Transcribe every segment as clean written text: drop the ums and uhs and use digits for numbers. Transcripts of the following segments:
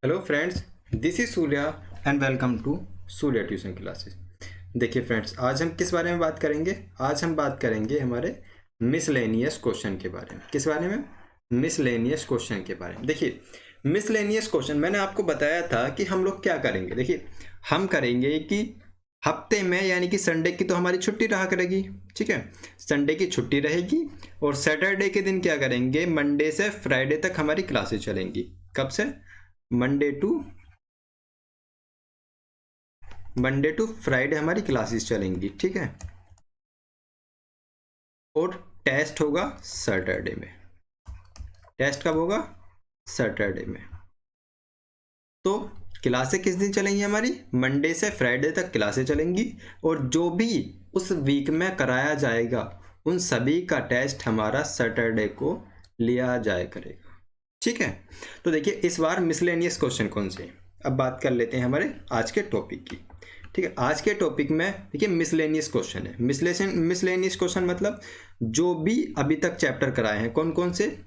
Hello friends, this is Surya and welcome to Surya tuition classes. देखिए friends, आज हम किस बारे में बात करेंगे? आज हम बात करेंगे हमारे मिसलेनियस क्वेश्चन के बारे में। किस बारे में? मिसलेनियस क्वेश्चन के बारे में। देखिए, मिसलेनियस क्वेश्चन मैंने आपको बताया था कि हम लोग क्या करेंगे। देखिए, हम करेंगे कि हफ्ते में यानी कि संडे की तो हमारी छुट्टी रहा करेगी, ठीक है। संडे की छुट्टी रहेगी और सैटरडे के दिन क्या करेंगे, मंडे से फ्राइडे तक हमारी क्लासेस चलेंगी। कब से? मंडे टू फ्राइडे हमारी क्लासेस चलेंगी, ठीक है। और टेस्ट होगा सैटरडे में। टेस्ट कब होगा? सैटरडे में। तो क्लासें किस दिन चलेंगी हमारी? मंडे से फ्राइडे तक क्लासें चलेंगी और जो भी उस वीक में कराया जाएगा उन सभी का टेस्ट हमारा सैटरडे को लिया जाया करेगा, ठीक है। तो देखिए, इस बार मिसलेनियस क्वेश्चन कौन से हैं? अब बात कर लेते हैं हमारे आज के टॉपिक की, ठीक है। आज के टॉपिक में देखिए मिसलेनियस क्वेश्चन है। मिसलेनियस क्वेश्चन मतलब जो भी अभी तक चैप्टर कराए हैं। कौन कौन से?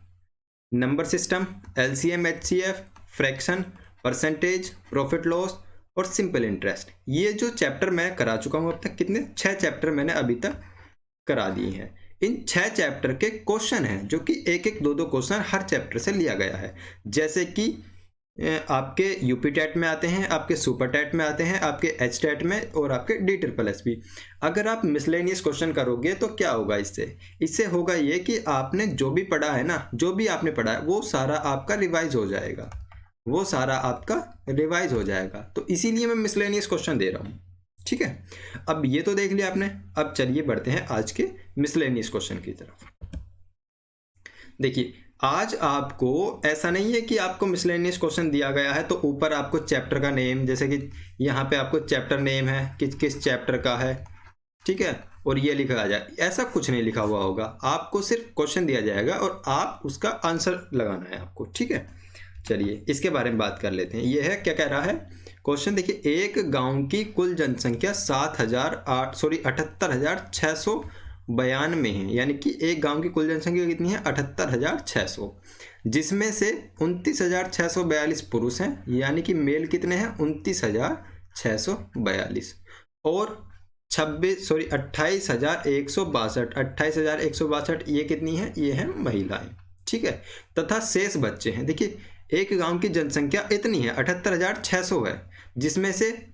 Number system, LCM, HCF, fraction, percentage, profit loss और सिंपल इंटरेस्ट। ये जो चैप्टर मैं करा चुका हूँ अब तक, कितने? 6 चैप्टर मैंने अभी तक करा दिए हैं। इन 6 चैप्टर के क्वेश्चन हैं जो कि एक एक दो क्वेश्चन हर चैप्टर से लिया गया है। जैसे कि आपके यूपी टेट में आते हैं, आपके सुपर टेट में आते हैं, आपके एच टेट में और आपके डी ट्रिपल एस भी। अगर आप मिसलेनियस क्वेश्चन करोगे तो क्या होगा इससे होगा ये कि आपने जो भी पढ़ा है ना, जो भी आपने पढ़ा है वो सारा आपका रिवाइज हो जाएगा। तो इसीलिए मैं मिसलेनियस क्वेश्चन दे रहा हूँ, ठीक है। अब ये तो देख लिया आपने। अब चलिए बढ़ते हैं आज के मिसलेनियस क्वेश्चन की तरफ। देखिए, आज आपको ऐसा नहीं है कि आपको मिसलेनियस क्वेश्चन दिया गया है तो ऊपर आपको चैप्टर का नेम, जैसे कि यहाँ पे आपको चैप्टर नेम है कि किस चैप्टर का है, ठीक है, और ये लिखा जाए। ऐसा कुछ नहीं लिखा हुआ होगा। आपको सिर्फ क्वेश्चन दिया जाएगा और आप उसका आंसर लगाना है आपको, ठीक है। चलिए इसके बारे में बात कर लेते हैं। ये है, क्या कह रहा है क्वेश्चन। देखिए, एक गांव की कुल जनसंख्या 78,692 है। यानी कि एक गांव की कुल जनसंख्या कितनी है? 78,600, जिसमें से 29,642 पुरुष हैं। यानी कि मेल कितने हैं? 29,642 और 28,162 ये कितनी है? ये है महिलाएं, ठीक है। तथा शेष बच्चे हैं। देखिए, एक गांव की जनसंख्या इतनी है, 78,600 है, जिसमें से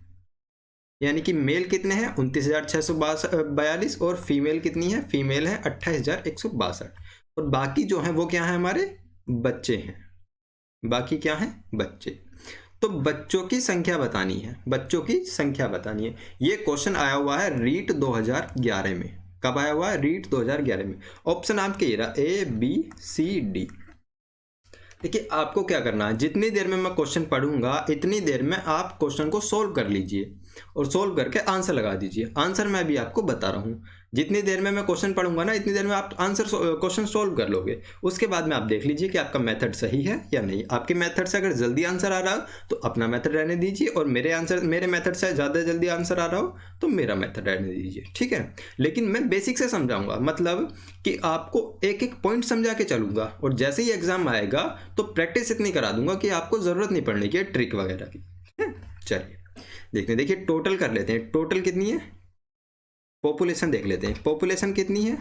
यानी कि मेल कितने हैं? 29,642 और फीमेल कितनी है? फीमेल है 28,162 और बाकी जो है वो क्या है? हमारे बच्चे हैं। बाकी क्या है? बच्चे। तो बच्चों की संख्या बतानी है। ये क्वेश्चन आया हुआ है रीट 2011 में। कब आया हुआ है? रीट 2011 में। ऑप्शन आपके ये रहा, A B C D। देखिए, आपको क्या करना है, जितनी देर में मैं क्वेश्चन पढ़ूंगा इतनी देर में आप क्वेश्चन को सोल्व कर लीजिए और सोल्व करके आंसर लगा दीजिए। आंसर मैं भी आपको बता रहा हूँ। जितनी देर में मैं क्वेश्चन पढ़ूंगा ना, इतनी देर में आप क्वेश्चन सोल्व कर लोगे। उसके बाद में आप देख लीजिए कि आपका मेथड सही है या नहीं। आपके मेथड से अगर जल्दी आंसर आ रहा हो तो अपना मेथड रहने दीजिए, और मेरे मेथड से ज़्यादा जल्दी आंसर आ रहा हो तो मेरा मेथड रहने दीजिए, ठीक है। लेकिन मैं बेसिक से समझाऊंगा, मतलब कि आपको एक एक पॉइंट समझा के चलूंगा, और जैसे ही एग्जाम आएगा तो प्रैक्टिस इतनी करा दूंगा कि आपको ज़रूरत नहीं पड़ने की ट्रिक वगैरह की। चलिए देखिए टोटल कर लेते हैं। टोटल कितनी है? पॉपुलेशन देख लेते हैं। पॉपुलेशन कितनी है?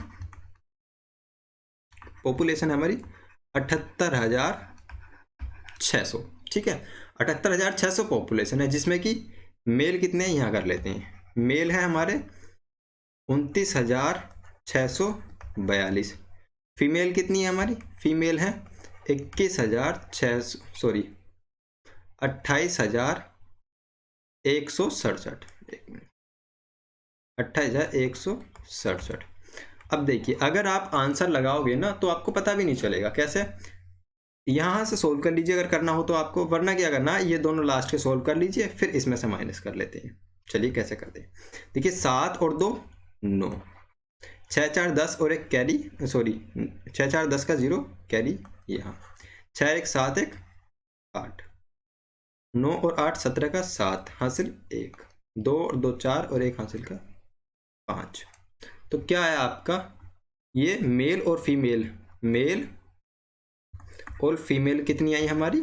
पॉपुलेशन हमारी 78,600, ठीक है। 78,600 पॉपुलेशन है, जिसमें कि मेल कितने हैं यहाँ कर लेते हैं। मेल है हमारे 29,642। फीमेल कितनी है हमारी? फीमेल है 28,167। 28,167। अब देखिए, अगर आप आंसर लगाओगे ना तो आपको पता भी नहीं चलेगा। कैसे? यहां से सोल्व कर लीजिए अगर करना हो तो आपको, वरना क्या करना है, ये दोनों लास्ट के सोल्व कर लीजिए, फिर इसमें से माइनस कर लेते हैं। चलिए कैसे करते हैं। देखिए, 7 और 2 9, 6 4 10 और एक कैरी, 6 4 10 का 0 कैरी यहाँ, 6 1 7 1 8, 9 और 8 17 का 7 हासिल 1, 2 और 2 4 और 1 हासिल का 5। तो क्या है आपका? ये मेल और फीमेल कितनी आई हमारी?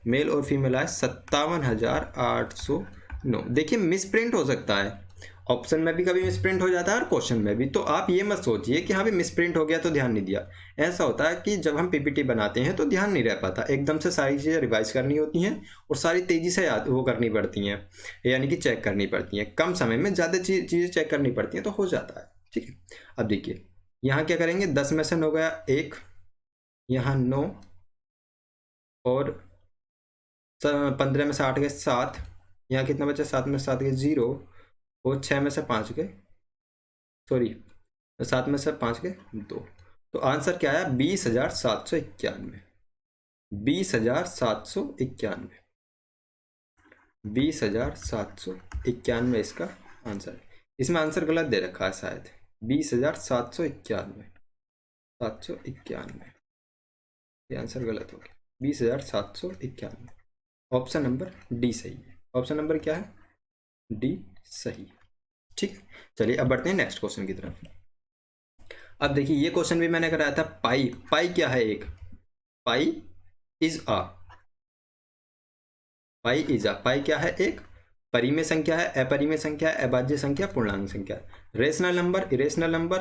मेल और फीमेल आए 57,809। देखिए मिस प्रिंट हो सकता है, ऑप्शन में भी कभी मिस प्रिंट हो जाता है और क्वेश्चन में भी, तो आप ये मत सोचिए कि हाँ भी मिस प्रिंट हो गया तो ध्यान नहीं दिया। ऐसा होता है कि जब हम पीपीटी बनाते हैं तो ध्यान नहीं रह पाता, एकदम से सारी चीज़ें रिवाइज करनी होती हैं और सारी तेज़ी से याद वो करनी पड़ती हैं, यानी कि चेक करनी पड़ती हैं, कम समय में ज़्यादा चीज़ें चेक करनी पड़ती हैं, तो हो जाता है। ठीक है, अब देखिए यहाँ क्या करेंगे, 10 में से 9 गया 1, यहाँ 9, और 15 में से 8 गए 7, यहाँ कितना बचा, 7 में से 7 गए 0, और 6 में से 5 गए, सॉरी 7 में से 5 गए 2। तो आंसर क्या आया, 20,791। 20,791, 20,791 इसका आंसर है। इसमें आंसर गलत दे रखा है शायद, 20,791, 791, ये आंसर गलत हो गया, 20,791। ऑप्शन नंबर डी सही है। ऑप्शन नंबर क्या है, डी सही है। ठीक है, चलिए अब बढ़ते हैं नेक्स्ट क्वेश्चन की तरफ। अब देखिए ये क्वेश्चन भी मैंने कराया था, पाई। पाई क्या है, एक pi is a, pi is a, पाई क्या है, एक परिमेय संख्या है, अपरिमेय संख्या है, अभाज्य संख्या, पूर्णांक संख्या, rational number, irrational number,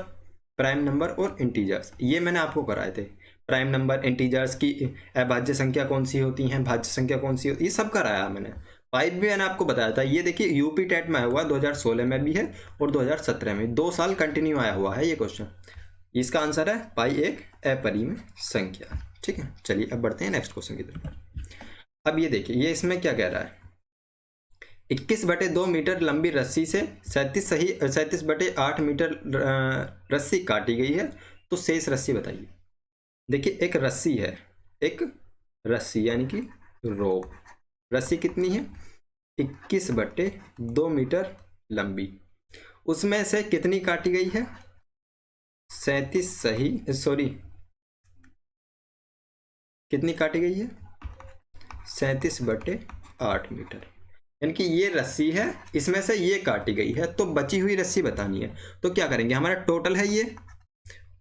prime number और इंटीजर्स। ये मैंने आपको कराए थे, प्राइम नंबर, इंटीजर्स की अभाज्य संख्या कौन सी होती है, भाज्य संख्या कौन सी होती है, ये सब कराया मैंने। पाई भी मैंने आपको बताया था, ये देखिए यूपी टेट में आया हुआ 2016 में भी है और 2017 में, 2 साल कंटिन्यू आया हुआ है ये क्वेश्चन। इसका आंसर है पाई एक अपरिमेय संख्या। ठीक है, चलिए अब बढ़ते हैं नेक्स्ट क्वेश्चन की तरफ। अब ये देखिए, ये इसमें क्या कह रहा है, 21/2 मीटर लंबी रस्सी से 37/8 मीटर रस्सी काटी गई है, तो शेष रस्सी बताइए। देखिए एक रस्सी है, एक रस्सी यानी कि रोप, रस्सी कितनी है, 21/2 मीटर लंबी, उसमें से कितनी काटी गई है, 37 सही, कितनी काटी गई है, 37/8 मीटर, यानी कि ये रस्सी है, इसमें से ये काटी गई है, तो बची हुई रस्सी बतानी है। तो क्या करेंगे, हमारा टोटल है ये,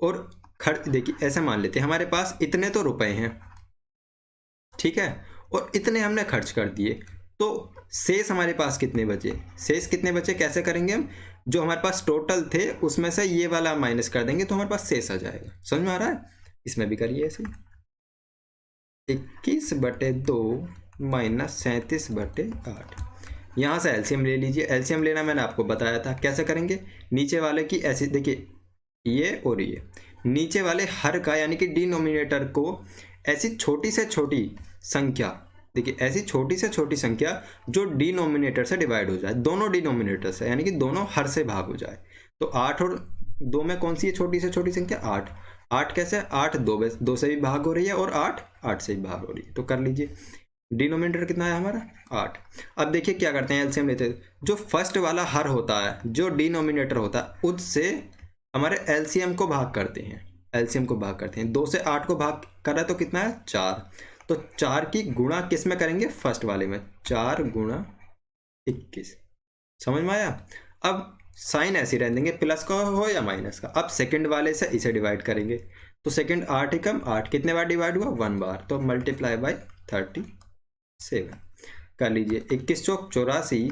और खर्च देखिए ऐसे मान लेते हैं हमारे पास इतने तो रुपए हैं, ठीक है, और इतने हमने खर्च कर दिए, तो शेष हमारे पास कितने बचे, शेष कितने बचे, कैसे करेंगे हम, जो हमारे पास टोटल थे उसमें से ये वाला माइनस कर देंगे तो हमारे पास शेष आ जाएगा। समझ में आ रहा है, इसमें भी करिए ऐसे, 21/2 माइनस 37/8, यहाँ से एलसीएम ले लीजिए। एलसीएम लेना मैंने आपको बताया था, कैसे करेंगे, नीचे वाले की ऐसी देखिए, ये और ये नीचे वाले हर का यानी कि डिनोमिनेटर को ऐसी छोटी से छोटी संख्या, देखिए ऐसी छोटी से छोटी संख्या जो डिनोमिनेटर से डिवाइड हो जाए, दोनों डिनोमिनेटर से यानी कि दोनों हर से भाग हो जाए। तो 8 और 2 में कौन सी है छोटी से छोटी संख्या, 8। 8 कैसे, 8 2 से भी भाग हो रही है और 8 8 से भी भाग हो रही है, तो कर लीजिए। डिनोमिनेटर कितना है हमारा, 8। अब देखिए क्या करते हैं, एलसीएम लेते हैं, जो फर्स्ट वाला हर होता है, जो डिनोमिनेटर होता है, उससे हमारे एलसीएम को भाग करते हैं, एलसीएम को भाग करते हैं। 2 से 8 को भाग कर रहा है तो कितना है, 4। तो 4 की गुणा किस में करेंगे, फर्स्ट वाले में, 4 गुणा 21। समझ में आया। अब साइन ऐसे रहने देंगे, प्लस का हो या माइनस का। अब सेकंड वाले से इसे डिवाइड करेंगे, तो सेकंड 8 एकम 8 कितने बार डिवाइड हुआ, 1 बार, तो मल्टीप्लाई बाय 37 कर लीजिए। 21 चौक 84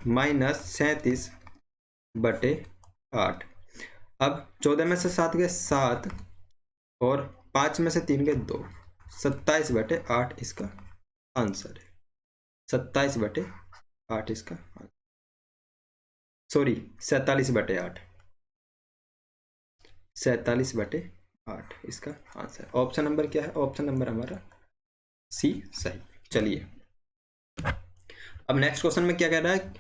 माइनस 37/8। अब 14 में से 7 गए 7 और 5 में से 3 गए 2, 27/8 इसका आंसर है। 27/8 इसका, सॉरी 47/8, 47/8 इसका आंसर। ऑप्शन नंबर क्या है, ऑप्शन नंबर हमारा सी सही। चलिए अब नेक्स्ट क्वेश्चन में क्या कह रहा है,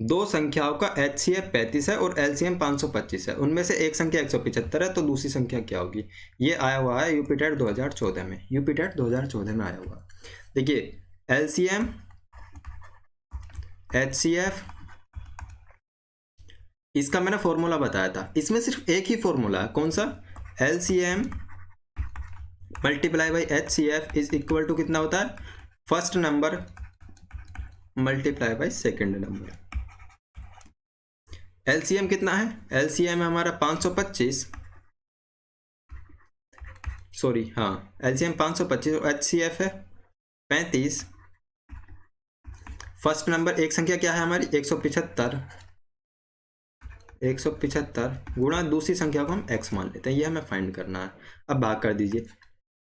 दो संख्याओं का HCF 35 है और LCM 525 है, उनमें से एक संख्या 175 है, तो दूसरी संख्या क्या होगी। ये आया हुआ है यूपी टेट 2014 में, यूपी टेट 2014 में आया हुआ। देखिए LCM HCF, इसका मैंने फॉर्मूला बताया था, इसमें सिर्फ एक ही फॉर्मूला है, कौन सा, LCM multiply by HCF is equal to कितना होता है, first number multiply by second number. LCM कितना है, LCM है हमारा 525, सॉरी हाँ LCM 525 और HCF है 35, फर्स्ट नंबर एक संख्या क्या है हमारी 175, 175 गुणा दूसरी संख्या को हम x मान लेते हैं, ये हमें फाइंड करना है। अब भाग कर दीजिए,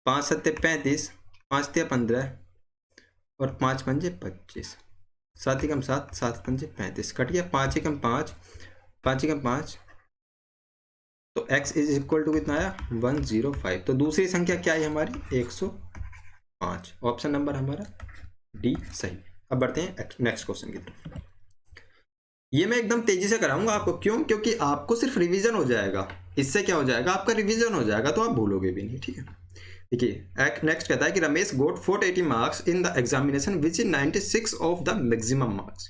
5 सत्ते 35, 5 तिया 15 और 5 पंजे 25, 7 एकम 7, 7 पंजे 35, कट गया 5 एकम 5, 5 एकम 5, तो x इज इक्वल टू कितना आया 105। तो दूसरी संख्या क्या है हमारी 105, ऑप्शन नंबर हमारा डी सही। अब बढ़ते हैं नेक्स्ट क्वेश्चन की तरफ। ये मैं एकदम तेजी से कराऊंगा आपको, क्यों? क्योंकि आपको सिर्फ रिवीजन हो जाएगा, इससे क्या हो जाएगा आपका रिवीजन हो जाएगा, तो आप भूलोगे भी नहीं, ठीक है। देखिए नेक्स्ट कहता है कि रमेश गोट 480 marks in the examination which is 96 of the maximum marks,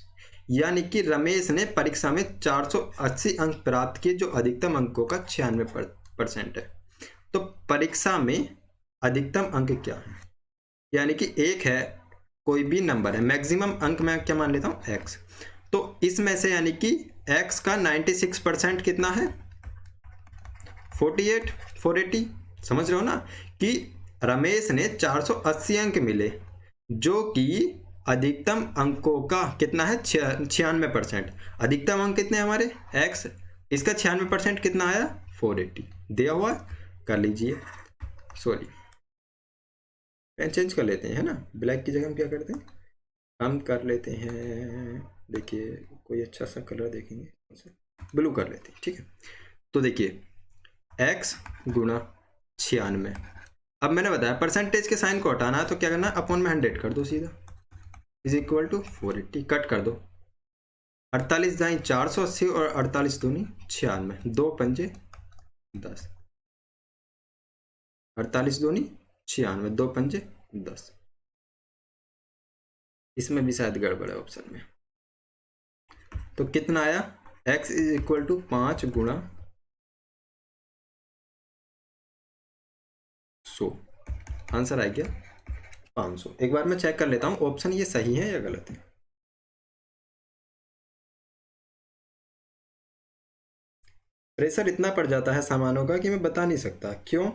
यानी कि रमेश ने परीक्षा में 480 अंक प्राप्त किए जो अधिकतम अंकों का 96% है। तो परीक्षा में अधिकतम अंक क्या है, यानी कि एक है कोई भी नंबर है, मैक्सिमम अंक मैं क्या मान लेता हूँ x, तो इसमें से यानी कि x का 96% कितना है 48, 480, समझ रहे हो ना कि रमेश ने 480 अंक मिले जो कि अधिकतम अंकों का कितना है 96%। अधिकतम अंक कितने हमारे x, इसका 96% कितना आया 480 दिया हुआ, कर लीजिए। सॉरी पेन चेंज कर लेते हैं, है ना, ब्लैक की जगह हम क्या करते हैं, हम कर लेते हैं, देखिए कोई अच्छा सा कलर देखेंगे, ब्लू कर लेते हैं, ठीक है। तो देखिए x गुणा 96, अब मैंने बताया परसेंटेज के साइन को हटाना है तो क्या करना है, अपॉन में 100 कर दो सीधा, इज इक्वल टू 480, कट कर दो, 48 दाई 480 और 48 दूनी 96, 2 पंजे 10, 48 दूनी 96, 2 पंजे 10, इसमें भी शायद गड़बड़ है ऑप्शन में। तो कितना आया x इज इक्वल टू 5 गुणा 100, आंसर आ गया 500। एक बार मैं चेक कर लेता हूं ऑप्शन ये सही है या गलत है। प्रेशर इतना पड़ जाता है सामानों का कि मैं बता नहीं सकता, क्यों?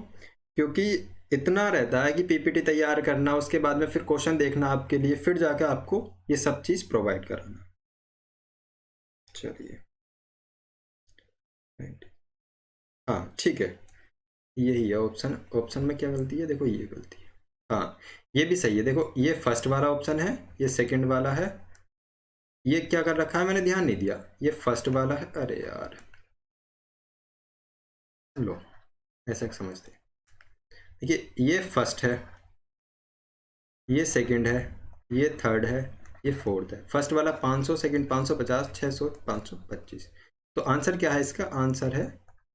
क्योंकि इतना रहता है कि पीपीटी तैयार करना, उसके बाद में फिर क्वेश्चन देखना आपके लिए, फिर जाकर आपको ये सब चीज प्रोवाइड कराना। चलिए हाँ ठीक है, यही है ऑप्शन, ऑप्शन में क्या गलती है, देखो ये गलती है, हाँ ये भी सही है। देखो ये फर्स्ट वाला ऑप्शन है, ये सेकंड वाला है, ये क्या कर रखा है मैंने ध्यान नहीं दिया, ये फर्स्ट वाला है, अरे यार लो ऐसा समझते, देखिए ये फर्स्ट है, ये सेकंड है, ये थर्ड है, ये फोर्थ है। फर्स्ट वाला 500, सेकंड 550, 600, 525। तो आंसर क्या है इसका, आंसर है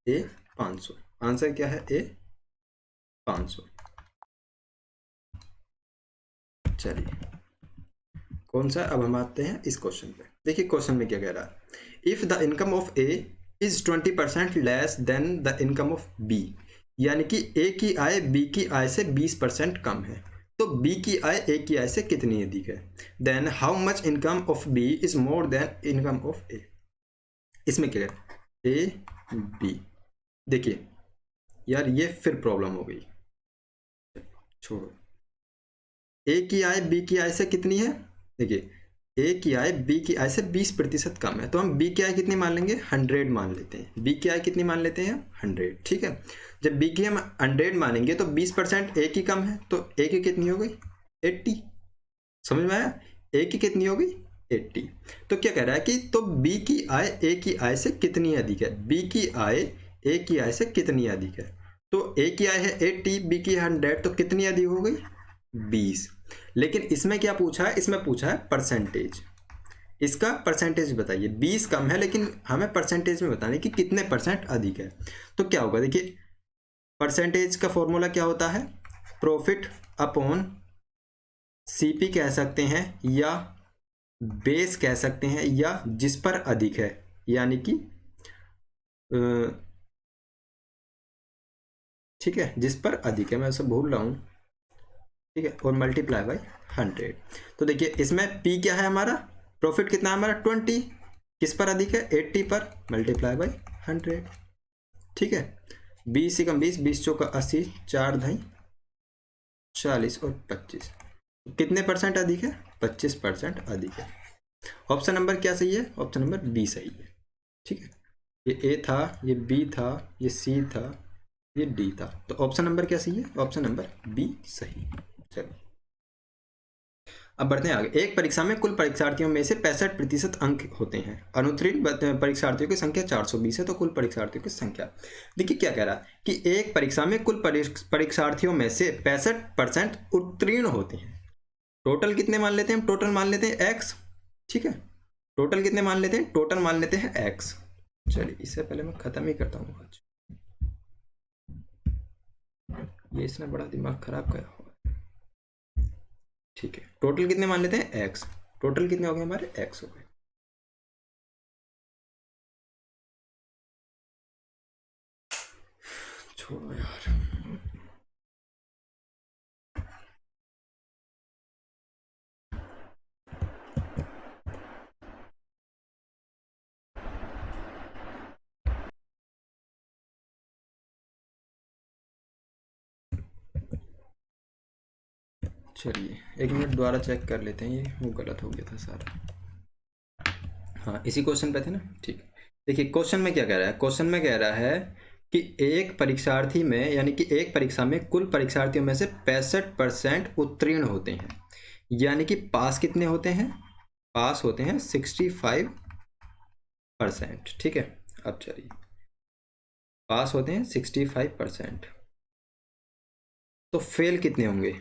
ए 500, आंसर क्या है ए 500। चलिए कौन सा, अब हम आते हैं इस क्वेश्चन पे। देखिए क्वेश्चन में क्या कह रहा है, if the income of A is 20% less than the income of B, यानी कि ए की आय बी की आय से 20% कम है, तो बी की आय ए की आय से कितनी अधिक है, then how much income of B is more than income of A. इसमें क्या है ए बी, देखिए यार ये फिर प्रॉब्लम हो गई, छोड़ो, ए की आय बी की आय से कितनी है, देखिए ए की आय बी की आय से 20% कम है, तो हम बी की आय कितनी मान लेंगे 100 मान लेते हैं, बी की आय कितनी मान लेते हैं 100, ठीक है। जब बी की हम 100 मानेंगे तो 20% ए की कम है, तो ए की कितनी हो गई 80, समझ में आया, ए की कितनी हो गई 80। तो क्या कह रहा है कि तो बी की आय ए की आय से कितनी अधिक है, बी की आय ए की आय से कितनी अधिक है, तो ए की आय है 80, बी की 100, तो कितनी अधिक हो गई 20। लेकिन इसमें क्या पूछा है, इसमें पूछा है परसेंटेज, इसका परसेंटेज बताइए, 20 कम है लेकिन हमें परसेंटेज में बताने कि कितने परसेंट अधिक है। तो क्या होगा, देखिए परसेंटेज का फॉर्मूला क्या होता है, प्रॉफिट अपॉन सीपी कह सकते हैं, या बेस कह सकते हैं, या जिस पर अधिक है, यानी कि ठीक है जिस पर अधिक है, मैं उसे भूल रहा हूं, ठीक है, और मल्टीप्लाई बाय 100। तो देखिए इसमें P क्या है हमारा, प्रॉफिट कितना है हमारा 20, किस पर अधिक है 80 पर, मल्टीप्लाई बाय 100, ठीक है। 20 से कम 20, 20 चौका 80, 4 धाई 40 और 25, कितने परसेंट अधिक है? 25% अधिक है। ऑप्शन नंबर क्या सही है? ऑप्शन नंबर बी सही है। ठीक है, ये ए था, ये बी था, ये सी था, ये डी था, तो ऑप्शन नंबर क्या सही है? ऑप्शन नंबर बी सही। चलो अब बढ़ते हैं आगे। एक परीक्षा में कुल परीक्षार्थियों में से 65% अंक होते हैं। अनुत्तीर्ण परीक्षार्थियों की संख्या 420 है, तो कुल परीक्षार्थियों की संख्या, देखिए क्या कह रहा है कि एक परीक्षा में कुल परीक्षार्थियों में से 65% उत्तीर्ण होते हैं। टोटल कितने मान लेते हैं हम? टोटल मान लेते हैं x। ठीक है, टोटल कितने मान लेते हैं? टोटल मान लेते हैं x। चलिए इससे पहले मैं खत्म ही करता हूँ आज, ये इसने बड़ा दिमाग खराब किया हुआ है। ठीक है, टोटल कितने मान लेते हैं? x। टोटल कितने हो गए हमारे? x हो गए। छोड़ो यार, चलिए एक मिनट दोबारा चेक कर लेते हैं, ये वो गलत हो गया था सारा। हाँ इसी क्वेश्चन पे थे ना। ठीक, देखिए क्वेश्चन में क्या कह रहा है? क्वेश्चन में कह रहा है कि एक परीक्षार्थी में, यानी कि एक परीक्षा में कुल परीक्षार्थियों में से 65% उत्तीर्ण होते हैं। यानी कि पास कितने होते हैं? पास होते हैं 65%। ठीक है, अब चलिए पास होते हैं 65%, तो फेल कितने होंगे?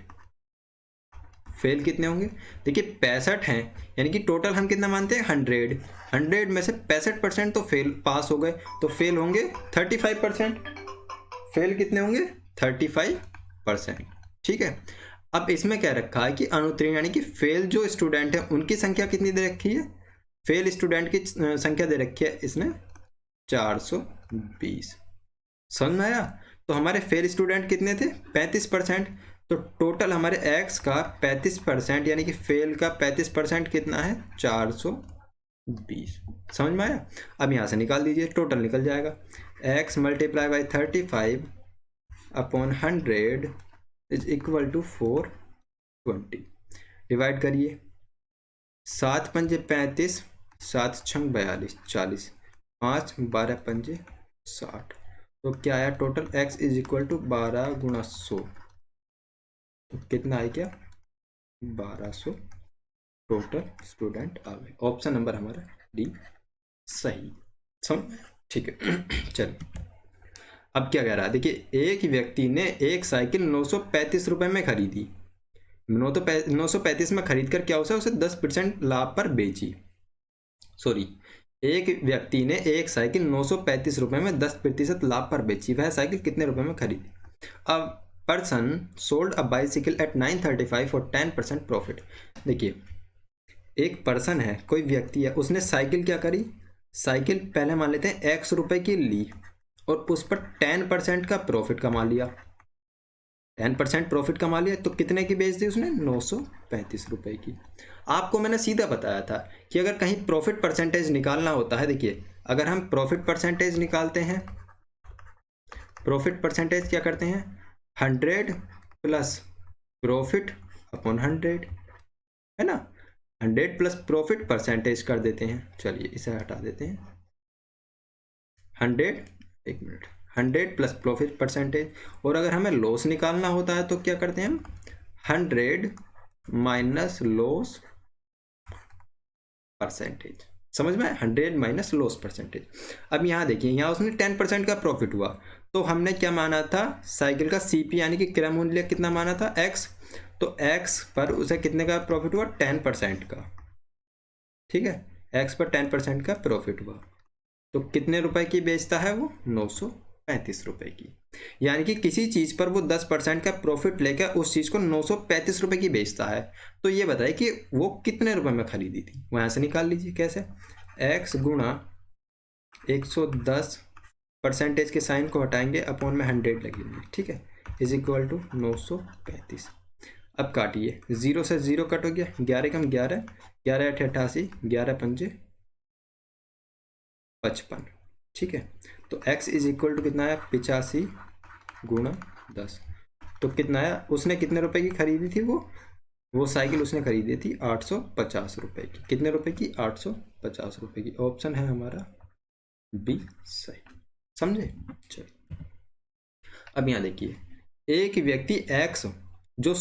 फेल कितने होंगे? देखिए 65 हैं, यानी कि टोटल हम कितना मानते हैं? 100। 100 में से 65% तो फेल, पास हो गए, तो फेल होंगे 35%। फेल कितने होंगे? 35%। ठीक है, अब इसमें क्या रखा है कि अनुत्तीर्ण, यानी कि फेल जो स्टूडेंट है उनकी संख्या कितनी दे रखी है? फेल स्टूडेंट की संख्या दे रखी है इसने 420। समझ में आया? तो हमारे फेल स्टूडेंट कितने थे? 35%। तो टोटल हमारे x का 35%, यानी कि फेल का 35% कितना है? 420। समझ में आया? अब यहाँ से निकाल दीजिए, टोटल निकल जाएगा। x multiply by 35 upon 100 is equal to 420। Divide करिए, 7 पंजे 35, 7 छंग 42, 40, 5 12 पंजे 60। तो क्या आया total? x is equal to 12 गुणा 100, तो कितना आया? क्या 1200 टोटल स्टूडेंट आ गए। ऑप्शन नंबर हमारा डी सही। समझ? ठीक है चलिए अब क्या कह रहा है? देखिए एक व्यक्ति ने एक साइकिल 935 रुपए में खरीदी। 935 में खरीद कर क्या उसे 10% लाभ पर बेची। सॉरी, एक व्यक्ति ने एक साइकिल 935 रुपए में 10% लाभ पर बेची। वह साइकिल कितने रुपए में खरीदी? अब person sold a bicycle at 935 for 10% profit. देखिए एक पर्सन है, कोई व्यक्ति है, उसने साइकिल क्या करी? साइकिल पहले मान लेते हैं x रुपए की ली और उस पर 10% का प्रॉफिट कमा लिया। 10% प्रॉफिट कमा लिया तो कितने की बेच दी उसने? 935 रुपए की। आपको मैंने सीधा बताया था कि अगर कहीं प्रॉफिट परसेंटेज निकालना होता है, देखिए अगर हम प्रॉफिट परसेंटेज निकालते हैं, प्रॉफिट परसेंटेज क्या करते हैं? 100 प्लस प्रॉफिट अपॉन 100, है ना? 100 प्लस प्रॉफिट परसेंटेज कर देते हैं। चलिए इसे हटा देते हैं। 100, एक मिनट, 100 प्लस प्रॉफिट परसेंटेज। और अगर हमें लॉस निकालना होता है तो क्या करते हैं हम? 100 माइनस लॉस परसेंटेज। समझ में? 100 माइनस लॉस परसेंटेज। अब यहाँ देखिए, यहाँ उसने 10% का प्रॉफिट हुआ, तो हमने क्या माना था? साइकिल का सीपी यानी कि क्रय मूल्य कितना माना था? x। तो x पर उसे कितने का प्रॉफिट हुआ? 10% का। ठीक है, x पर 10% का प्रॉफिट हुआ, तो कितने रुपए की बेचता है वो? 935 रुपए की। यानी कि किसी चीज पर वो 10% का प्रॉफिट लेकर उस चीज को 935 रुपए की बेचता है। तो ये बताइए कि वो कितने रुपए में खरीदी थी? वहां से निकाल लीजिए। कैसे? x गुणा 110, परसेंटेज के साइन को हटाएंगे, अपॉन में 100 लगेंगे। ठीक है, इज इक्वल टू 935। अब काटिए, 0 से 0 कट हो गया, 11 कम 11, 11 8 88, 11 पंजे 55। ठीक है, तो x इज इक्वल टू कितना है? 85 गुणा 10। तो कितना आया? उसने कितने रुपए की खरीदी थी? वो वो साइकिल उसने खरीदी थी 850 रुपए की। कितने रुपए की? 850 रुपए की। ऑप्शन है हमारा बी सही। समझे? चलिए अब यहाँ देखिए, एक व्यक्ति एक्स जो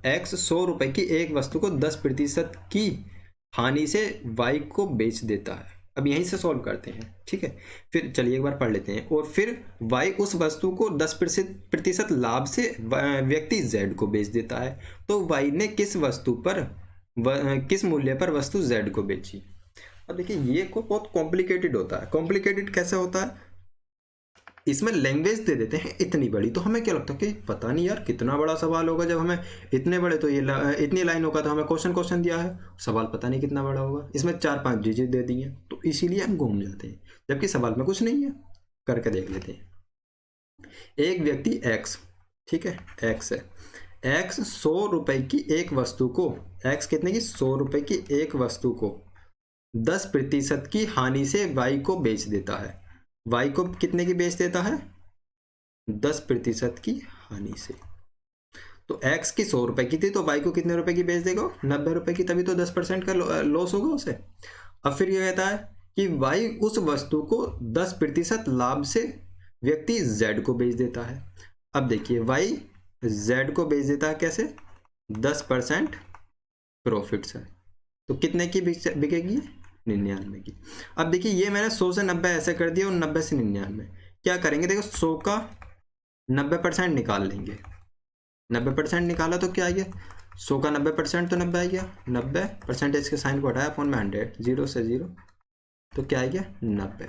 एक्स 100 रुपए की एक वस्तु को 10% की हानि से वाई को बेच देता है। अब यहीं से सॉल्व करते हैं, ठीक है। फिर चलिए एक बार पढ़ लेते हैं। और फिर वाई उस वस्तु को 10% लाभ से व्यक्ति जेड को बेच देता है, तो वाई ने किस वस्तु पर किस मूल्य पर वस्तु जेड को बेची? अब देखिए ये को बहुत कॉम्प्लिकेटेड होता है। कॉम्प्लिकेटेड कैसे होता है? इसमें लैंग्वेज दे देते हैं इतनी बड़ी, तो हमें क्या लगता है कि पता नहीं यार कितना बड़ा सवाल होगा। जब हमें इतने बड़े तो ये इतनी लाइन होगा, तो हमें क्वेश्चन दिया है, सवाल पता नहीं कितना बड़ा होगा। इसमें 4-5 डिजिट दे दिए, तो इसीलिए हम घूम जाते हैं, जबकि सवाल में कुछ नहीं है। करके देख लेते हैं। एक व्यक्ति एक्स, ठीक है, एक्स है, एक्स 100 रुपए की एक वस्तु को, एक्स कितने की? 100 रुपए की एक वस्तु को 10% की हानि से वाई को बेच देता है। वाई को कितने की बेच देता है? 10% की हानि से। तो एक्स की 100 रुपए की थी, तो वाई को कितने रुपए की बेच देगा? 90 रुपए की, तभी तो 10% का लॉस होगा उसे। अब फिर ये कहता है कि वाई उस वस्तु को 10% लाभ से व्यक्ति जेड को बेच देता है। अब देखिए वाई जेड को बेच देता है कैसे? 10% प्रॉफिट से। तो कितने की बिकेगी? 99 की। अब देखिए ये मैंने 100 से 90 ऐसे कर दिया और 90 से 99। क्या करेंगे? देखो 100 का 90% निकाल लेंगे। 90% निकाला तो क्या आ गया? 100 का 90% तो 90 आ गया। 90 परसेंटेज के साइन को हटाया अपॉन में 100, 0 से 0, तो क्या आ गया? 90।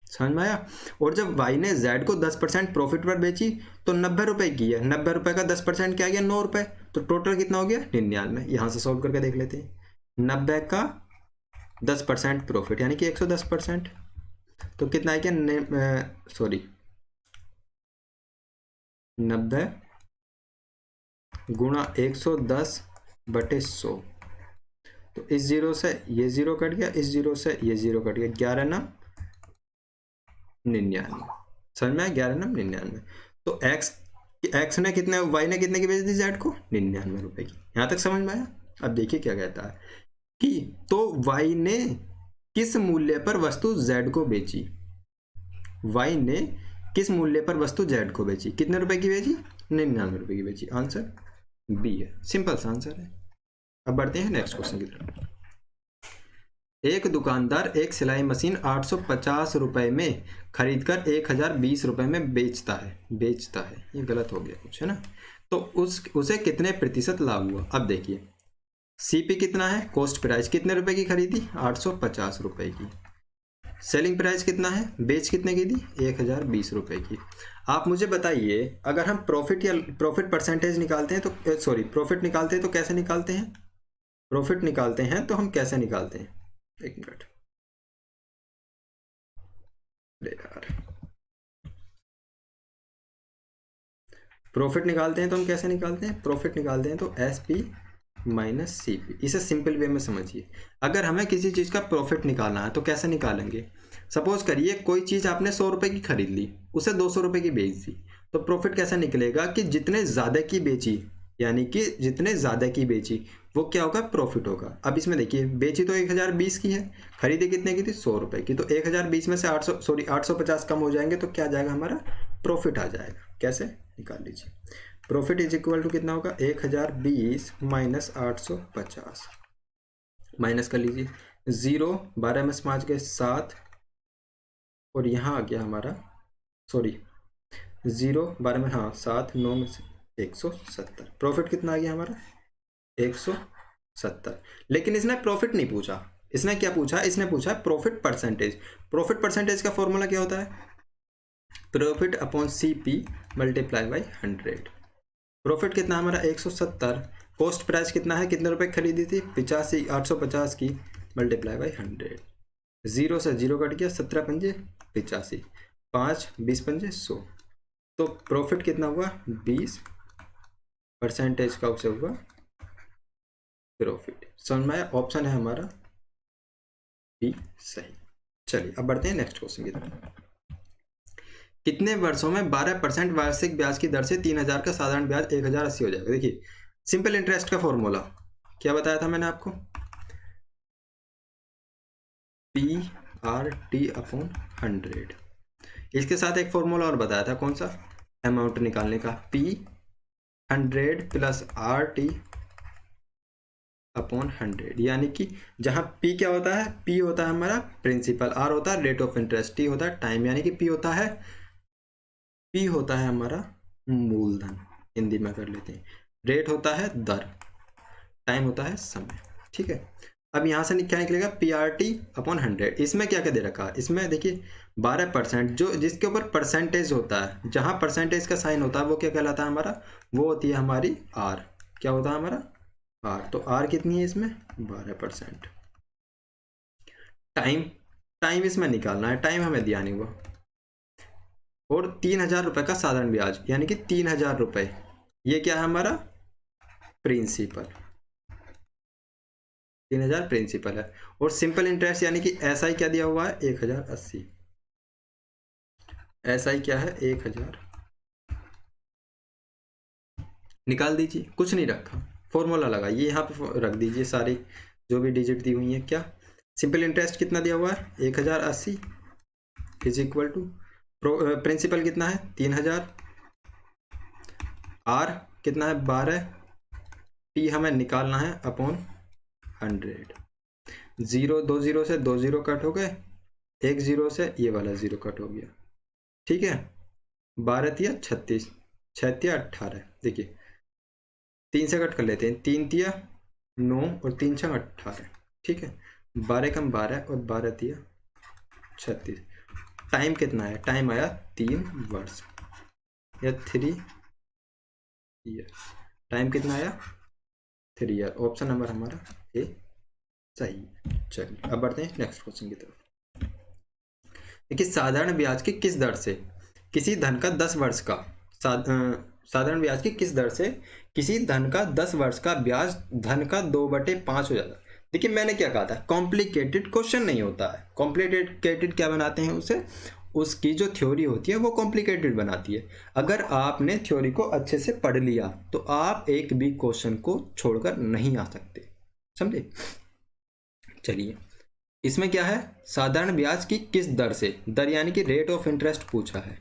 समझ में आया? और जब वाई ने जेड को 10% प्रॉफिट पर बेची तो 90 रुपए की है। 90 रुपए का 10% क्या आ गया? 9 रुपए। तो टोटल कितना हो गया? 99। यहां से सॉल्व करके देख लेते हैं। 90 का 10% प्रॉफिट यानी कि 110%, तो कितना है? क्या सॉरी 90 गुणा 110/100। तो इस जीरो से ये जीरो कट गया, इस जीरो से ये जीरो कट गया, 11 ना 99। समझ में आया? 11 ना 99। तो एक्स ने कितने, वाई ने कितने की बेच दी जेड को? 99 रुपए की। यहां तक समझ में आया? अब देखिए क्या कहता है कि तो वाई ने किस मूल्य पर वस्तु जेड को बेची? वाई ने किस मूल्य पर वस्तु जेड को बेची? कितने रुपए की बेची? 99 रुपए की बेची। आंसर बी है। सिंपल सा आंसर है। अब बढ़ते हैं नेक्स्ट क्वेश्चन की तरफ। एक दुकानदार एक सिलाई मशीन 850 रुपए में खरीदकर 1020 रुपए में बेचता है। ये गलत हो गया कुछ, है ना? तो उसे कितने प्रतिशत लाभ हुआ? अब देखिए सीपी कितना है? कॉस्ट प्राइस कितने रुपए की खरीदी? 850 रुपए की। सेलिंग प्राइस कितना है? बेच कितने की दी? 1020 रुपए की। आप मुझे बताइए, अगर हम प्रॉफिट परसेंटेज निकालते हैं तो प्रॉफिट निकालते हैं तो कैसे निकालते हैं? प्रॉफिट निकालते हैं तो हम कैसे निकालते हैं? एक मिनट यार, प्रॉफिट निकालते हैं तो हम कैसे निकालते हैं? प्रॉफिट निकालते हैं तो SP माइनस CP। इसे सिंपल वे में समझिए। अगर हमें किसी चीज़ का प्रॉफिट निकालना है तो कैसे निकालेंगे? सपोज करिए कोई चीज़ आपने 100 रुपए की खरीद ली, उसे 200 रुपए की बेच दी, तो प्रॉफिट कैसे निकलेगा कि जितने ज़्यादा की बेची, यानी कि जितने ज़्यादा की बेची वो क्या होगा? प्रॉफिट होगा। अब इसमें देखिए बेची तो 1020 की है, खरीदी कितने की थी? 100 रुपए की। तो 1020 में से 850 कम हो जाएंगे तो क्या आ जाएगा? हमारा प्रॉफिट आ जाएगा। कैसे? निकाल लीजिए। प्रॉफिट इज इक्वल टू कितना होगा? 1020 माइनस 850, माइनस कर लीजिए। 0 12 में 5 गए 7, और यहाँ आ गया हमारा 0 12 में 7, 9 में 170। प्रॉफिट कितना आ गया हमारा? 170। लेकिन इसने प्रॉफिट नहीं पूछा, इसने क्या पूछा? इसने पूछा प्रॉफिट परसेंटेज। प्रॉफिट परसेंटेज का फॉर्मूला क्या होता है? Profit upon CP multiply by 100। Profit कितना हमारा? 170। कॉस्ट प्राइस कितना है? कितने रुपए खरीदी थी? 85, 850 की, मल्टीप्लाई बाई 100। 0 से 0 कट गया, 17 पंजे 85, 5 20 पंजे 100। तो प्रॉफिट कितना हुआ? 20% का उसे हुआ प्रॉफिट। समझ में आया? ऑप्शन है हमारा बी सही। चलिए अब बढ़ते हैं नेक्स्ट क्वेश्चन की तरफ। कितने वर्षों में 12% वार्षिक ब्याज की दर से 3000 का साधारण ब्याज 1080 हो जाएगा? देखिए सिंपल इंटरेस्ट का फॉर्मूला क्या बताया था मैंने आपको, PRT अपॉन 100। इसके साथ एक फॉर्मूला और बताया था, कौन सा, अमाउंट निकालने का, P100 प्लस RT अपॉन 100। यानी कि जहाँ P क्या होता है, P होता है हमारा प्रिंसिपल, R होता है रेट ऑफ इंटरेस्ट, T होता है टाइम, यानी कि P होता है हमारा मूलधन, हिंदी में कर लेते हैं, रेट होता है दर, टाइम होता है समय। ठीक है, अब यहाँ से क्या निकलेगा, PRT अपॉन 100। इसमें क्या क्या दे रखा है, इसमें देखिए 12%, जो जिसके ऊपर परसेंटेज होता है, जहाँ परसेंटेज का साइन होता है वो क्या कहलाता है हमारा, वो होती है हमारी R। क्या होता है हमारा R, तो R कितनी है इसमें, 12%। टाइम इसमें निकालना है, टाइम हमें दिया नहीं हुआ, और 3000 रुपये का साधारण ब्याज, यानी कि 3000 रुपये, ये क्या है हमारा प्रिंसिपल, 3000 प्रिंसिपल है। और सिंपल इंटरेस्ट यानी कि SI क्या दिया हुआ है, 1080। SI क्या है, 1000, निकाल दीजिए, कुछ नहीं रखा, फॉर्मूला लगाइए, यहाँ पे रख दीजिए सारी जो भी डिजिट दी हुई है। क्या सिंपल इंटरेस्ट कितना दिया हुआ है, 1080 इज इक्वल टू प्रिंसिपल कितना है 3000, R कितना है 12, T हमें निकालना है अपॉन 100। 2 जीरो से 2 जीरो कट हो गए, 1 जीरो से ये वाला 0 कट हो गया। ठीक है, 12 तिया 36, 6 तिया 18, देखिए 3 से कट कर लेते हैं, 3 तिया 9 और 3 छंग 18। ठीक है, 12 कम 12 और 12 तिया 36। टाइम कितना है, टाइम आया 3 वर्ष या 3 ईयर, टाइम कितना आया 3 ईयर। ऑप्शन नंबर हमारा ए सही है। चलिए अब बढ़ते हैं नेक्स्ट क्वेश्चन की तरफ। देखिए साधारण ब्याज की किस दर से किसी धन का 10 वर्ष का साधारण ब्याज की किस दर से किसी धन का 10 वर्ष का ब्याज धन का 2/5 हो जाता है। देखिए मैंने क्या कहा था, कॉम्प्लिकेटेड क्वेश्चन नहीं होता है। कॉम्प्लिकेटेड क्या बनाते हैं उसे, उसकी जो थ्योरी होती है वो कॉम्प्लिकेटेड बनाती है। अगर आपने थ्योरी को अच्छे से पढ़ लिया तो आप एक भी क्वेश्चन को छोड़कर नहीं आ सकते, समझे। चलिए इसमें क्या है, साधारण ब्याज की किस दर से, दर यानी कि रेट ऑफ इंटरेस्ट पूछा है।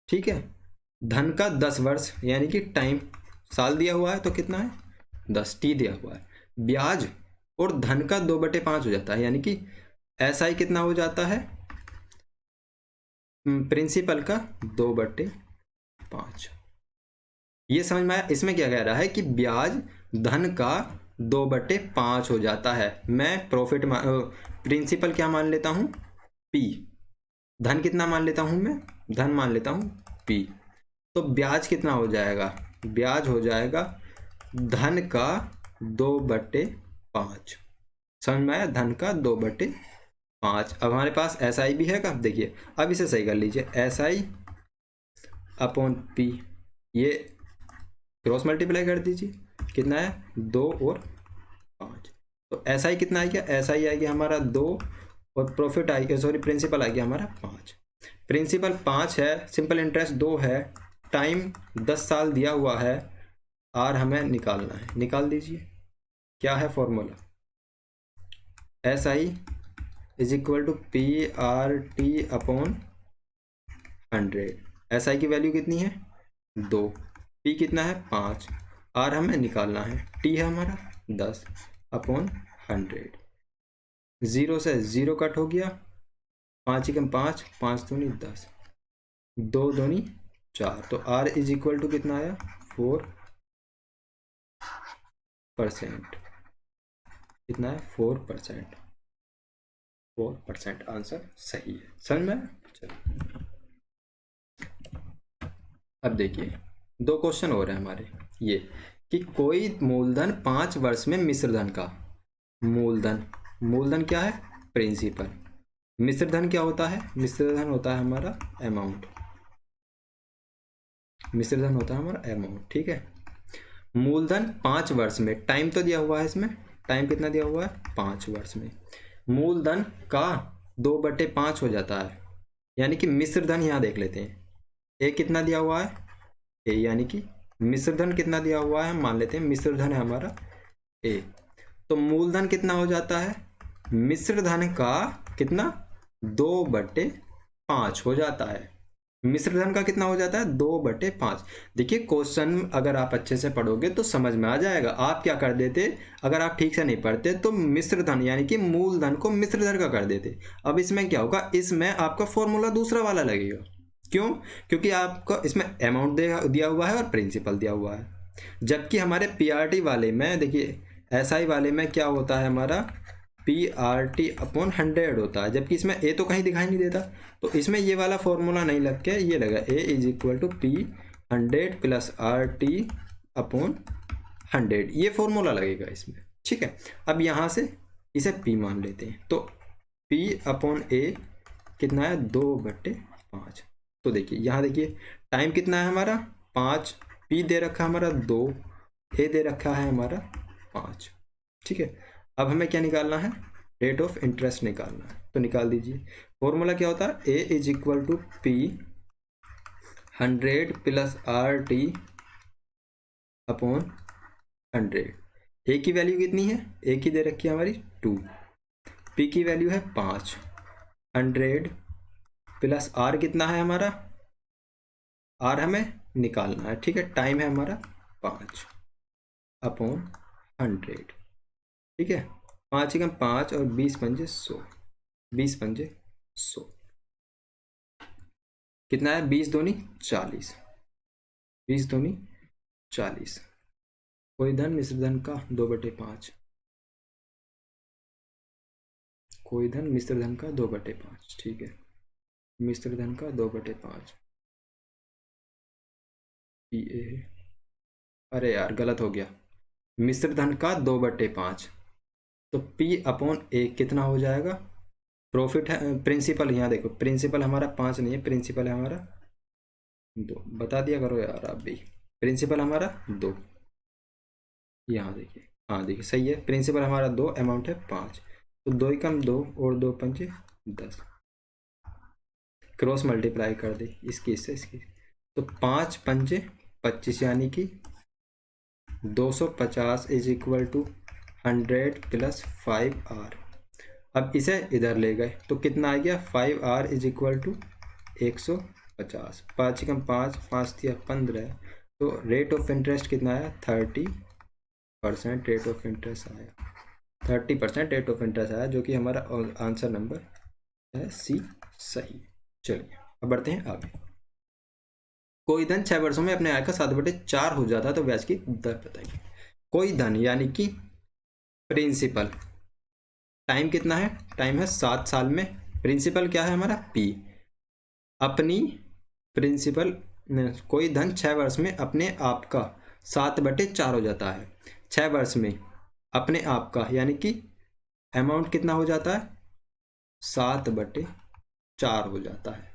ठीक है, धन का 10 वर्ष यानी कि टाइम, साल दिया हुआ है तो कितना है 10, T दिया हुआ है, ब्याज और धन का 2/5 हो जाता है, यानी कि SI कितना हो जाता है, प्रिंसिपल का 2/5। ये समझ में आया। इसमें क्या कह रहा है कि ब्याज धन का 2/5 हो जाता है। मैं प्रॉफिट प्रिंसिपल क्या मान लेता हूँ P, धन कितना मान लेता हूँ मैं, धन मान लेता हूँ P, तो ब्याज कितना हो जाएगा, ब्याज हो जाएगा धन का 2/5। समझ में आया, धन का 2/5। अब हमारे पास SI भी है का, देखिए अब इसे सही कर लीजिए, SI अपॉन P, ये क्रॉस मल्टीप्लाई कर दीजिए, कितना है 2 और 5, तो SI कितना आएगा, SI आएगा हमारा 2 और प्रॉफिट आएगा, सॉरी प्रिंसिपल आएगा हमारा 5। प्रिंसिपल 5 है, सिंपल इंटरेस्ट 2 है, टाइम 10 साल दिया हुआ है, R हमें निकालना है, निकाल दीजिए। क्या है formula, SI is equal to PRT upon 100। SI की वैल्यू कितनी है 2, P कितना है 5, R हमें निकालना है, T है हमारा 10 अपॉन 100। 0 से 0 कट हो गया, 5 एकम 5, 5 दूनी 10, 2 दूनी 4, तो R इज इक्वल टू कितना आया 4%। कितना है 4%, 4% आंसर सही है। समझ में, चलिए अब देखिए 2 क्वेश्चन हो रहे हैं हमारे, ये कि कोई मूलधन 5 वर्ष में मिश्र धन का, मूलधन क्या है प्रिंसिपल, मिश्र धन क्या होता है, मिश्र धन होता है हमारा अमाउंट, मिश्र धन होता है हमारा अमाउंट। ठीक है, मूलधन 5 वर्ष में, टाइम तो दिया हुआ है इसमें, टाइम कितना दिया हुआ है 5 वर्ष में, मूलधन का 2/5 हो जाता है, यानी कि मिश्र धन यहाँ देख लेते हैं, ए कितना दिया हुआ है, ए यानी कि मिश्रधन कितना दिया हुआ है, मान लेते हैं मिश्रधन है हमारा ए, तो मूलधन कितना हो जाता है, मिश्रधन का कितना 2/5 हो जाता है। मिश्रधन का कितना हो जाता है 2/5। देखिए क्वेश्चन अगर आप अच्छे से पढ़ोगे तो समझ में आ जाएगा। आप क्या कर देते, अगर आप ठीक से नहीं पढ़ते तो मिश्रधन यानी कि मूलधन को मिश्रधन का कर देते। अब इसमें क्या होगा, इसमें आपका फॉर्मूला दूसरा वाला लगेगा। क्यों, क्योंकि आपका इसमें अमाउंट दिया हुआ है और प्रिंसिपल दिया हुआ है। जबकि हमारे पीआरटी वाले में देखिए, एसआई वाले में क्या होता है हमारा PRT/100 होता है, जबकि इसमें ए तो कहीं दिखाई नहीं देता। तो इसमें ये वाला फॉर्मूला नहीं लग के ये लगा A=P100 + RT/100, ये फॉर्मूला लगेगा इसमें। ठीक है, अब यहाँ से इसे P मान लेते हैं, तो P/A कितना है 2/5। तो देखिए यहाँ देखिए टाइम कितना है हमारा 5, P दे रखा है हमारा 2, A दे रखा है हमारा 5। ठीक है, अब हमें क्या निकालना है, रेट ऑफ इंटरेस्ट निकालना है। तो निकाल दीजिए, फॉर्मूला क्या होता है A=P100 + RT/100। ए की वैल्यू कितनी है, ए की दे रखी है हमारी 2, पी की वैल्यू है 5, 100 + आर कितना है हमारा, आर हमें निकालना है। ठीक है, टाइम है हमारा 5/100। ठीक है, 5 × 5 और 20 × 5 100, 20 × 5 100 कितना है, 20 दूनी 40, 20 दूनी 40। कोई धन मिश्रधन का 2/5, कोई धन मिश्रधन का 2/5। ठीक है, मिश्रधन का 2/5 PA, अरे यार गलत हो गया, मिश्रधन का 2/5, तो P/A कितना हो जाएगा, प्रॉफिट है प्रिंसिपल, यहाँ देखो प्रिंसिपल हमारा 5 नहीं है, प्रिंसिपल है हमारा 2, बता दिया करो यार आप भी, प्रिंसिपल हमारा 2, यहाँ देखिए, हाँ देखिए सही है, प्रिंसिपल हमारा 2, अमाउंट है 5, तो 2 × 2 और 2 × 5 10, क्रॉस मल्टीप्लाई कर दे इसकी इससे इसकी, तो 5 × 5 25 यानी कि 250 = 100 + 5R। अब इसे इधर ले गए तो कितना आ गया, 5R = 150, 5 × 5 5 × 15, तो रेट ऑफ इंटरेस्ट कितना आया 30% रेट ऑफ इंटरेस्ट आया, 30% रेट ऑफ इंटरेस्ट आया, जो कि हमारा आंसर नंबर है सी सही। चलिए अब बढ़ते हैं आगे। कोई धन 6 वर्षों में अपने आय का 7/4 हो जाता है तो ब्याज की दर बताइए। कोई धन यानी कि प्रिंसिपल, टाइम कितना है, टाइम है 7 साल में, प्रिंसिपल क्या है हमारा P, अपनी प्रिंसिपल, कोई धन 6 वर्ष में अपने आप का 7/4 हो जाता है। 6 वर्ष में अपने आप का यानी कि अमाउंट कितना हो जाता है 7/4 हो जाता है।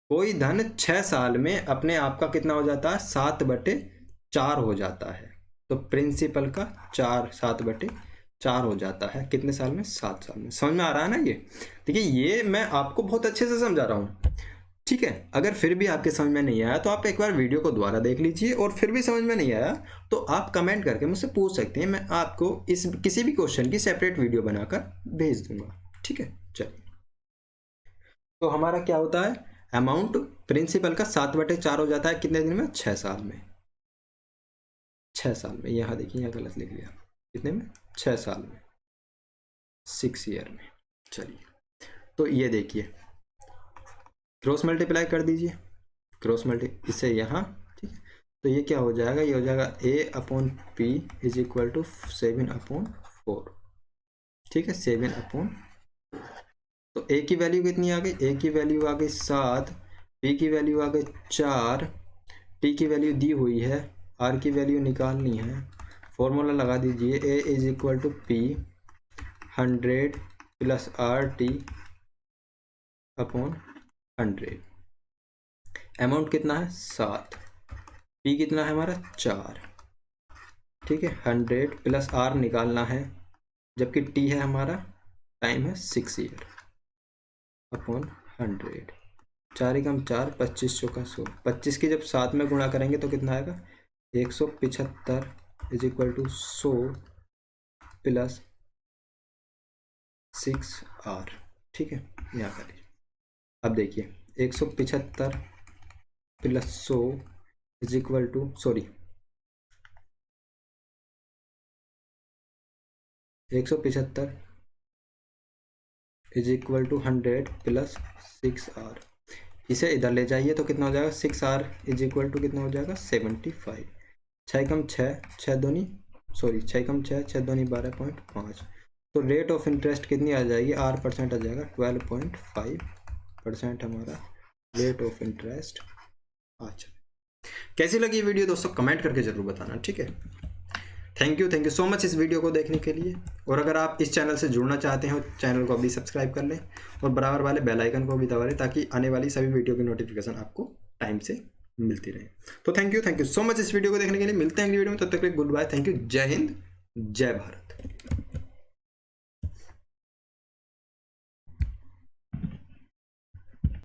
कोई धन 6 साल में अपने आप का कितना हो जाता है 7/4 हो जाता है, तो प्रिंसिपल का 7/4 हो जाता है, कितने साल में 7 साल में। समझ में आ रहा है ना ये, देखिए ये मैं आपको बहुत अच्छे से समझा रहा हूँ। ठीक है, अगर फिर भी आपके समझ में नहीं आया तो आप एक बार वीडियो को दोबारा देख लीजिए, और फिर भी समझ में नहीं आया तो आप कमेंट करके मुझसे पूछ सकते हैं, मैं आपको इस किसी भी क्वेश्चन की सेपरेट वीडियो बनाकर भेज दूंगा। ठीक है, चलिए तो हमारा क्या होता है, अमाउंट प्रिंसिपल का 7/4 हो जाता है कितने दिन में, 6 साल में। 6 साल में, यहाँ देखिए यहाँ गलत लिख लिया, कितने में 6 साल में, 6 ईयर में। चलिए तो ये देखिए क्रॉस मल्टीप्लाई कर दीजिए, क्रॉस मल्टी इसे यहाँ, ठीक है, तो ये क्या हो जाएगा, ये हो जाएगा A/P = 7/4। ठीक है, 7/4, तो A की वैल्यू कितनी आ गई, A की वैल्यू आ गई 7, P की वैल्यू आ गई 4, T की वैल्यू दी हुई है, R की वैल्यू निकालनी है, फॉर्मूला लगा दीजिए A = P100 + RT/100। अमाउंट कितना है 7, P कितना है हमारा 4, ठीक है, 100 + R निकालना है, जबकि T है हमारा, टाइम है 6 ईयर / 100। 4 × 4 25 × 100, 25 की जब 7 में गुणा करेंगे तो कितना आएगा 175 is equal to 100 plus 6R, ठीक है, यहाँ कर लीजिए। अब देखिए 175 plus 100 is equal to 175 is equal to 100 plus 6R। इसे इधर ले जाइए तो कितना हो जाएगा, 6R इज इक्वल टू कितना हो जाएगा 75। 6 कम 6, 6 दूनी 6 कम 6, 6 दूनी 12.5। तो रेट ऑफ इंटरेस्ट कितनी आ जाएगी, R% आ जाएगा 12.5% हमारा रेट ऑफ इंटरेस्ट आ जाएगा। कैसी लगी वीडियो दोस्तों कमेंट करके जरूर बताना, ठीक है। थैंक यू सो मच इस वीडियो को देखने के लिए। और अगर आप इस चैनल से जुड़ना चाहते हो चैनल को अभी सब्सक्राइब कर लें और बराबर वाले बेल आइकन को भी दबा लें ताकि आने वाली सभी वीडियो की नोटिफिकेशन आपको टाइम से मिलती रहे। तो थैंक यू सो मच इस वीडियो को देखने के लिए। मिलते हैं अगली वीडियो में, तब तक के लिए गुड बाय, थैंक यू, जय हिंद, जय भारत।